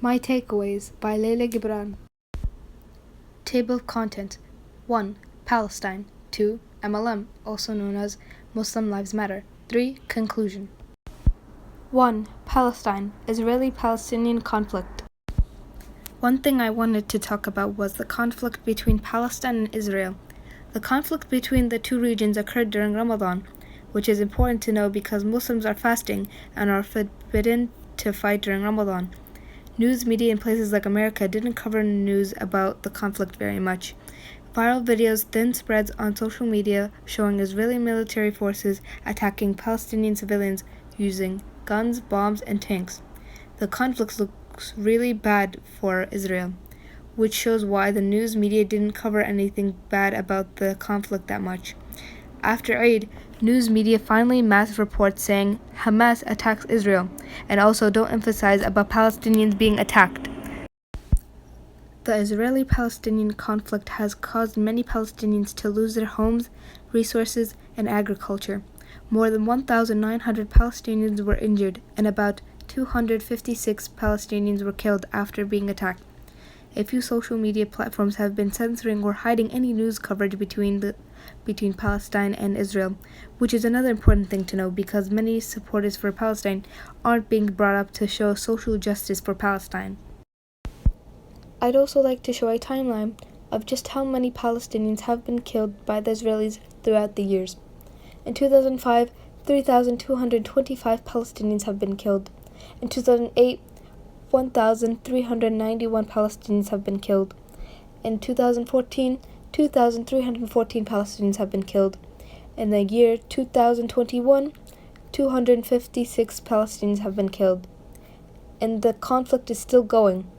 My Takeaways by Leila Gibran. Table of Contents. 1. Palestine. 2. MLM, also known as Muslim Lives Matter. 3. Conclusion. 1. Palestine. Israeli-Palestinian conflict. One thing I wanted to talk about was the conflict between Palestine and Israel. The conflict between the two regions occurred during Ramadan, which is important to know because Muslims are fasting and are forbidden to fight during Ramadan. News media in places like America didn't cover news about the conflict very much. Viral videos then spread on social media showing Israeli military forces attacking Palestinian civilians using guns, bombs, and tanks. The conflict looks really bad for Israel, which shows why the news media didn't cover anything bad about the conflict that much. After Eid, news media finally mass reports saying Hamas attacks Israel, and also don't emphasize about Palestinians being attacked. The Israeli-Palestinian conflict has caused many Palestinians to lose their homes, resources, and agriculture. More than 1,900 Palestinians were injured, and about 256 Palestinians were killed after being attacked. A few social media platforms have been censoring or hiding any news coverage between Palestine and Israel, which is another important thing to know because many supporters for Palestine aren't being brought up to show social justice for Palestine. I'd also like to show a timeline of just how many Palestinians have been killed by the Israelis throughout the years. In 2005, 3,225 Palestinians have been killed. In 2008, 1,391 Palestinians have been killed. In 2014, 2,314 Palestinians have been killed. In the year 2021, 256 Palestinians have been killed. And the conflict is still going.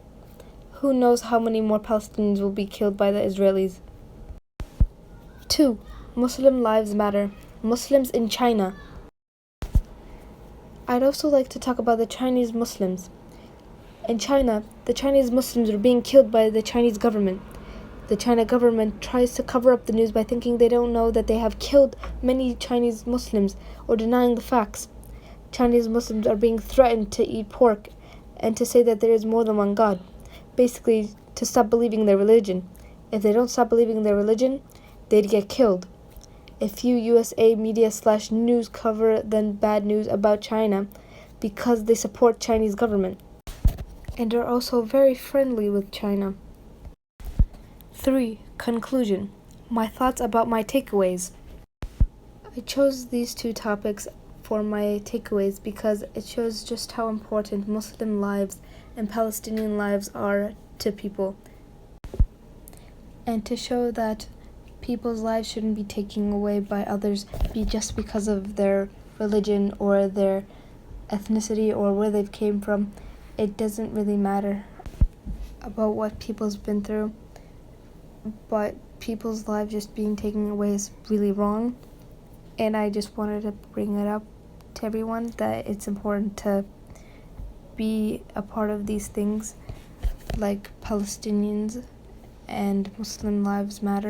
Who knows how many more Palestinians will be killed by the Israelis? 2. Muslim Lives Matter. Muslims in China. I'd also like to talk about the Chinese Muslims. In China, the Chinese Muslims are being killed by the Chinese government. The China government tries to cover up the news by thinking they don't know that they have killed many Chinese Muslims or denying the facts. Chinese Muslims are being threatened to eat pork and to say that there is more than one God. Basically, to stop believing their religion. If they don't stop believing their religion, they'd get killed. A few USA media/news cover then bad news about China because they support Chinese government and are also very friendly with China. 3. Conclusion. My thoughts about my takeaways. I chose these two topics for my takeaways because it shows just how important Muslim lives and Palestinian lives are to people, and to show that people's lives shouldn't be taken away by others just because of their religion or their ethnicity or where they came from. It doesn't really matter about what people's been through, but people's lives just being taken away is really wrong, and I just wanted to bring it up to everyone that it's important to be a part of these things like Palestinians and Muslim Lives Matter.